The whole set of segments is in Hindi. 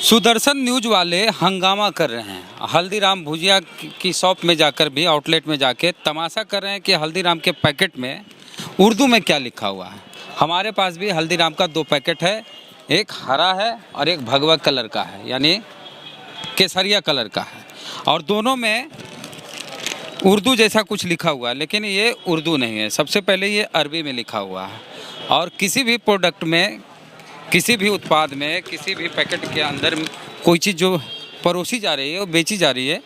सुदर्शन न्यूज वाले हंगामा कर रहे हैं। हल्दीराम भुजिया की शॉप में जाकर भी, आउटलेट में जाके तमाशा कर रहे हैं कि हल्दीराम के पैकेट में उर्दू में क्या लिखा हुआ है। हमारे पास भी हल्दीराम का 2 पैकेट है, एक हरा है और एक भगवा कलर का है, यानी केसरिया कलर का है, और दोनों में उर्दू जैसा कुछ लिखा हुआ है, लेकिन ये उर्दू नहीं है। सबसे पहले ये अरबी में लिखा हुआ है, और किसी भी प्रोडक्ट में, किसी भी उत्पाद में, किसी भी पैकेट के अंदर कोई चीज़ जो परोसी जा रही है, वो बेची जा रही है,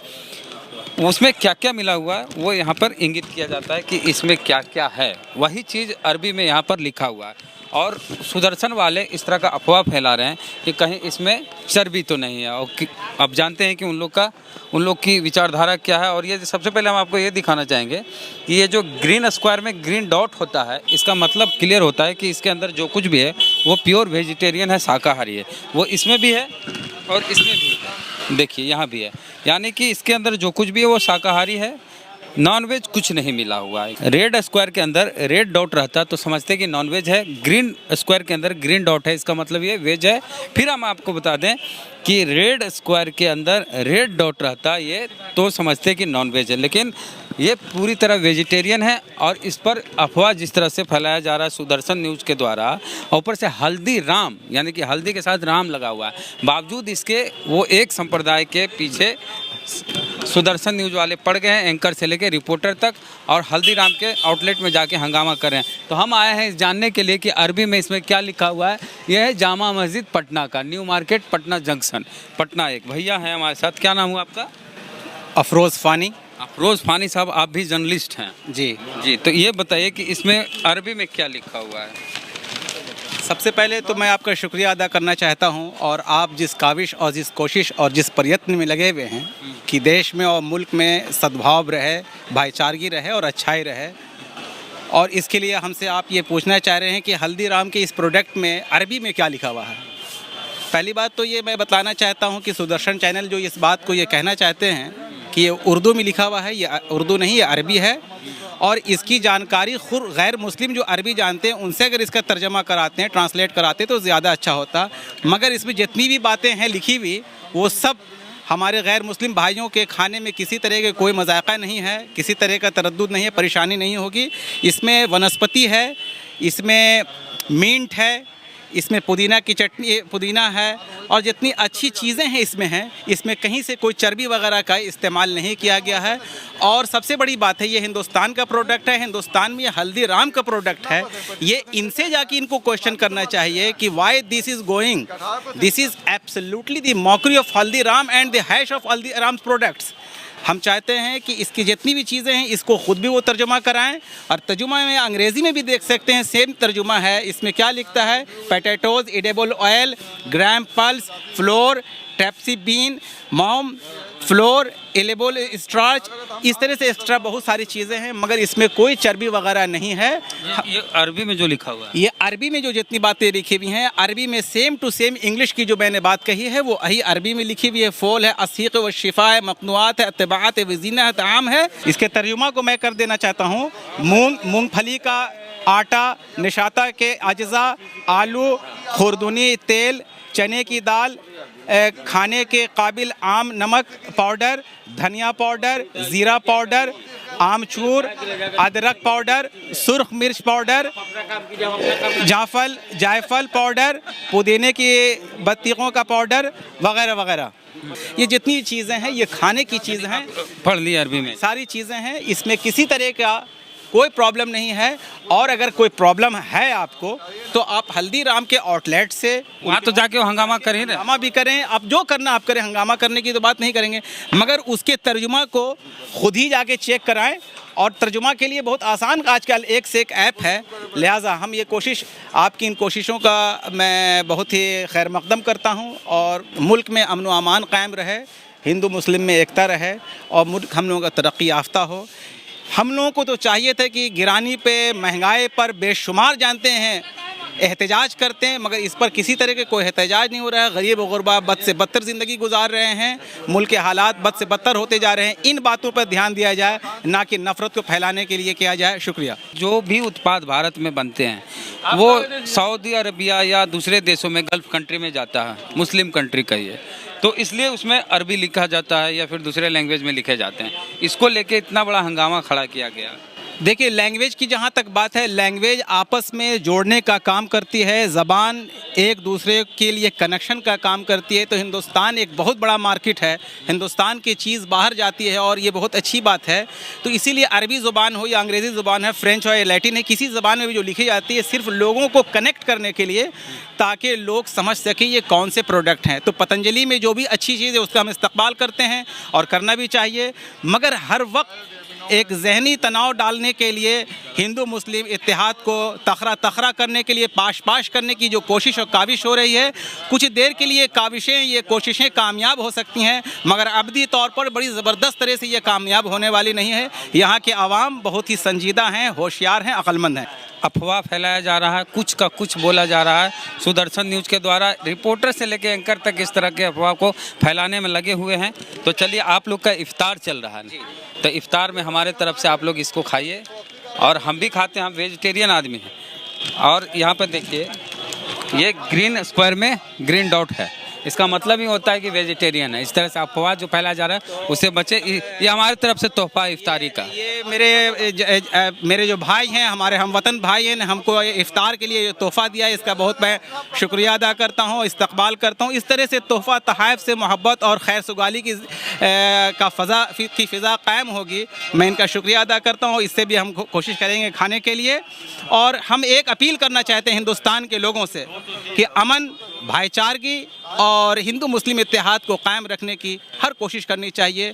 उसमें क्या क्या मिला हुआ है वो यहाँ पर इंगित किया जाता है कि इसमें क्या क्या है। वही चीज़ अरबी में यहाँ पर लिखा हुआ है, और सुदर्शन वाले इस तरह का अफवाह फैला रहे हैं कि कहीं इसमें चर्बी तो नहीं है। और अब जानते हैं कि उन लोग की विचारधारा क्या है। और ये सबसे पहले हम आपको ये दिखाना चाहेंगे कि ये जो ग्रीन स्क्वायर में ग्रीन डॉट होता है, इसका मतलब क्लियर होता है कि इसके अंदर जो कुछ भी है वो प्योर वेजिटेरियन है, शाकाहारी है। वो इसमें भी है और इसमें भी है, देखिए यहाँ भी है, यानी कि इसके अंदर जो कुछ भी है वो शाकाहारी है, नॉनवेज कुछ नहीं मिला हुआ है। रेड स्क्वायर के अंदर रेड डॉट रहता तो समझते कि नॉनवेज है, ग्रीन स्क्वायर के अंदर ग्रीन डॉट है, इसका मतलब ये वेज है। फिर हम आपको बता दें कि रेड स्क्वायर के अंदर रेड डॉट रहता ये तो समझते कि नॉनवेज है, लेकिन ये पूरी तरह वेजिटेरियन है। और इस पर अफवाह जिस तरह से फैलाया जा रहा है सुदर्शन न्यूज़ के द्वारा, ऊपर से हल्दीराम यानी कि हल्दी के साथ राम लगा हुआ है, बावजूद इसके वो एक संप्रदाय के पीछे सुदर्शन न्यूज़ वाले पड़ गए हैं, एंकर से लेकर रिपोर्टर तक, और हल्दीराम के आउटलेट में जाके हंगामा कर रहे हैं। तो हम आए हैं जानने के लिए कि अरबी में इसमें क्या लिखा हुआ है। यह है जामा मस्जिद पटना का, new market Patna junction, Patna. एक भैया हैं हमारे साथ, क्या नाम हुआ आपका? अफरोज़ फ़ानी। अफरोज़ फ़ानी साहब, आप भी जर्नलिस्ट हैं? जी जी, तो ये बताइए कि इसमें अरबी में क्या लिखा हुआ है। सबसे पहले तो मैं आपका शुक्रिया अदा करना चाहता हूं, और आप जिस काविश और जिस कोशिश और जिस प्रयत्न में लगे हुए हैं कि देश में और मुल्क में सद्भाव रहे, भाईचारगी रहे और अच्छाई रहे, और इसके लिए हमसे आप ये पूछना चाह रहे हैं कि हल्दीराम के इस प्रोडक्ट में अरबी में क्या लिखा हुआ है। पहली बात तो ये मैं बताना चाहता हूँ कि सुदर्शन चैनल जो इस बात को ये कहना चाहते हैं कि ये उर्दू में लिखा हुआ है, ये उर्दू नहीं, ये अरबी है। और इसकी जानकारी खुद गैर मुस्लिम जो अरबी जानते हैं उनसे अगर इसका तर्जमा कराते हैं, ट्रांसलेट कराते तो ज़्यादा अच्छा होता। मगर इसमें जितनी भी बातें हैं लिखी हुई, वो सब हमारे गैर मुस्लिम भाइयों के खाने में किसी तरह के कोई मज़ाक़ा नहीं है, किसी तरह का तरद्दुद नहीं है, परेशानी नहीं होगी। इसमें वनस्पति है, इसमें मिंट है, इसमें पुदीना की चटनी, पुदीना है, और जितनी अच्छी चीज़ें हैं इसमें हैं, इसमें कहीं से कोई चर्बी वगैरह का इस्तेमाल नहीं किया गया है। और सबसे बड़ी बात है, ये हिंदुस्तान का प्रोडक्ट है, हिंदुस्तान में ये हल्दीराम का प्रोडक्ट है। ये इनसे जाके इनको क्वेश्चन करना चाहिए कि why this is going, this is absolutely the mockery of Haldiram and the hash of Haldiram products. हम चाहते हैं कि इसकी जितनी भी चीज़ें हैं इसको ख़ुद भी वो तर्जुमा कराएं, और तर्जुमा में अंग्रेज़ी में भी देख सकते हैं, सेम तर्जुमा है। इसमें क्या लिखता है? Potatoes, edible oil, gram pulse, flour, टैप्सी बीन, मॉम फ्लोर, एलेबल स्टार्च, इस तरह से एक्स्ट्रा बहुत सारी चीज़ें हैं, मगर इसमें कोई चर्बी वगैरह नहीं है। ये अरबी में जो लिखा हुआ है, ये अरबी में जो जितनी बातें लिखी हुई हैं, अरबी में सेम टू सेम इंग्लिश की जो मैंने बात कही है वो वही अरबी में लिखी हुई है। फ़ोल है, असीक़ व शिफा है, मक़नुआत है, अतबात है, वज़ीना है, ताम है। इसके तर्जुमा को मैं कर देना चाहता हूँ। मूंगफली का आटा, निशाता के अज्जा, आलू, खुरदुनी तेल, चने की दाल, खाने के काबिल आम नमक पाउडर, धनिया पाउडर, ज़ीरा पाउडर, आमचूर, अदरक पाउडर, सुर्ख मिर्च पाउडर, जायफल पाउडर, पुदीने की बत्तियों का पाउडर वगैरह वगैरह। ये जितनी चीज़ें हैं ये खाने की चीज़ें हैं, पढ़ ली अरबी में, सारी चीज़ें हैं। इसमें किसी तरह का कोई प्रॉब्लम नहीं है। और अगर कोई प्रॉब्लम है आपको तो आप हल्दीराम के आउटलेट से वहाँ तो जाके वो हंगामा कर ही रहे। हंगामा भी करें, आप जो करना आप करें, हंगामा करने की तो बात नहीं करेंगे, मगर उसके तर्जुमा को खुद ही जाके चेक कराएं। और तर्जुमा के लिए बहुत आसान आजकल एक से एक ऐप है, लिहाजा हम ये कोशिश, आपकी इन कोशिशों का मैं बहुत ही खैर मकदम करता हूँ, और मुल्क में अमन व अमान कायम रहे, हिंदू मुस्लिम में एकता रहे, और मुल्क हम लोगों का तरक्की याफ्ता हो। हम लोगों को तो चाहिए था कि गिरानी पे, महंगाई पर बेशुमार जानते हैं एहतजाज करते हैं, मगर इस पर किसी तरह के कोई एहतजाज नहीं हो रहा है। गरीब और गुरबा बद से बदतर ज़िंदगी गुजार रहे हैं, मुल्क के हालात बद से बदतर होते जा रहे हैं। इन बातों पर ध्यान दिया जाए, ना कि नफ़रत को फैलाने के लिए किया जाए। शुक्रिया। जो भी उत्पाद भारत में बनते हैं वो सऊदी अरबिया या दूसरे देशों में, गल्फ़ कंट्री में जाता है, मुस्लिम कंट्री का ये, तो इसलिए उसमें अरबी लिखा जाता है या फिर दूसरे लैंग्वेज में लिखे जाते हैं। इसको लेके इतना बड़ा हंगामा खड़ा किया गया। देखिए, लैंग्वेज की जहाँ तक बात है, लैंग्वेज आपस में जोड़ने का काम करती है, ज़बान एक दूसरे के लिए कनेक्शन का काम करती है। तो हिंदुस्तान एक बहुत बड़ा मार्केट है, हिंदुस्तान की चीज़ बाहर जाती है और ये बहुत अच्छी बात है। तो इसीलिए अरबी ज़ुबान हो या अंग्रेज़ी ज़ुबान है, फ्रेंच हो या लैटिन है, किसी ज़बान में भी जो लिखी जाती है सिर्फ लोगों को कनेक्ट करने के लिए, ताकि लोग समझ सकें ये कौन से प्रोडक्ट हैं। तो पतंजलि में जो भी अच्छी चीज़ है उसका हम इस्तकबाल करते हैं और करना भी चाहिए, मगर हर वक्त एक जहनी तनाव डालने के लिए, हिंदू मुस्लिम इत्तेहाद को तखरा करने के लिए, पाश करने की जो कोशिश और काविश हो रही है, कुछ देर के लिए ये कोशिशें कामयाब हो सकती हैं, मगर अबदी तौर पर बड़ी ज़बरदस्त तरह से ये कामयाब होने वाली नहीं है। यहाँ के आवाम बहुत ही संजीदा हैं, होशियार हैं, अक्लमंद हैं। अफवाह फैलाया जा रहा है, कुछ का कुछ बोला जा रहा है। सुदर्शन न्यूज़ के द्वारा रिपोर्टर से लेकर एंकर तक इस तरह के अफवाह को फैलाने में लगे हुए हैं। तो चलिए, आप लोग का इफ्तार चल रहा है, तो इफ्तार में हमारे तरफ से आप लोग इसको खाइए, और हम भी खाते हैं, हम वेजिटेरियन आदमी हैं। और यहाँ पर देखिए, ये ग्रीन स्क्वायर में ग्रीन डॉट है, इसका मतलब ही होता है कि वेजिटेरियन है। इस तरह से अफवाह जो फैलाया जा रहा है उससे बचे। ये हमारी तरफ से तोहफा इफ्तारी का। ये मेरे जो भाई हैं, हमारे हमवतन भाई हैं, हमको इफ्तार के लिए तोहफ़ा दिया है, इसका बहुत मैं शुक्रिया अदा करता हूँ, इस्तकबाल करता हूँ। इस तरह से तोहफ़ा तहाइफ से मोहब्बत और खैर सुगाली की फ़िज़ा कायम होगी। मैं इनका शुक्रिया अदा करता हूँ। इससे भी हम कोशिश करेंगे खाने के लिए। और हम एक अपील करना चाहते हैं हिंदुस्तान के लोगों से कि अमन, भाईचारगी और हिंदू मुस्लिम इत्तेहाद को कायम रखने की हर कोशिश करनी चाहिए।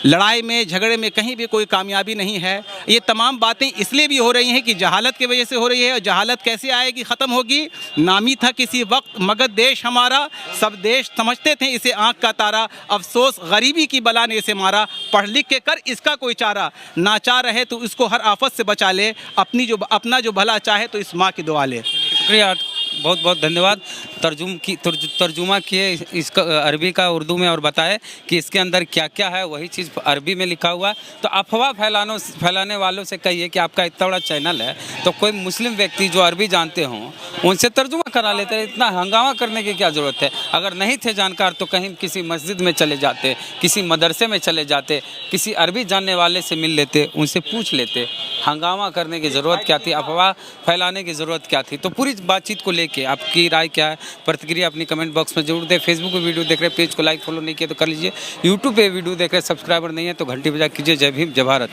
लड़ाई में, झगड़े में कहीं भी कोई कामयाबी नहीं है। ये तमाम बातें इसलिए भी हो रही हैं कि जहालत की वजह से हो रही है। और जहालत कैसे आएगी, ख़त्म होगी? नामी था किसी वक्त मगध देश हमारा, सब देश समझते थे इसे आँख का तारा, अफसोस गरीबी की बला ने इसे मारा, पढ़ लिख के कर इसका कोई चारा, नाचार रहे तो इसको हर आफत से बचा ले, अपना जो भला चाहे तो इस माँ की दुआ ले। शुक्रिया, बहुत बहुत धन्यवाद। तर्जुमा किए इसका अरबी का उर्दू में और बताए कि इसके अंदर क्या क्या है, वही चीज़ अरबी में लिखा हुआ। तो अफवाह फैलाने वालों से कहिए कि आपका इतना बड़ा चैनल है, तो कोई मुस्लिम व्यक्ति जो अरबी जानते हों उनसे तर्जुमा करा लेते हैं। इतना हंगामा करने की क्या ज़रूरत है? अगर नहीं थे जानकार तो कहीं किसी मस्जिद में चले जाते, किसी मदरसे में चले जाते, किसी अरबी जानने वाले से मिल लेते, उनसे पूछ लेते। हंगामा करने की ज़रूरत क्या थी? अफवाह फैलाने की ज़रूरत क्या थी? तो पूरी बातचीत को लेके आपकी राय क्या है, प्रतिक्रिया अपनी कमेंट बॉक्स में जरूर दें। फेसबुक पे वीडियो देख रहे हैं, पेज को लाइक फॉलो नहीं किया तो कर लीजिए। यूट्यूब पे वीडियो देख रहे हैं, सब्सक्राइबर नहीं है तो घंटी बजा कीजिए। जय भीम, जय भारत।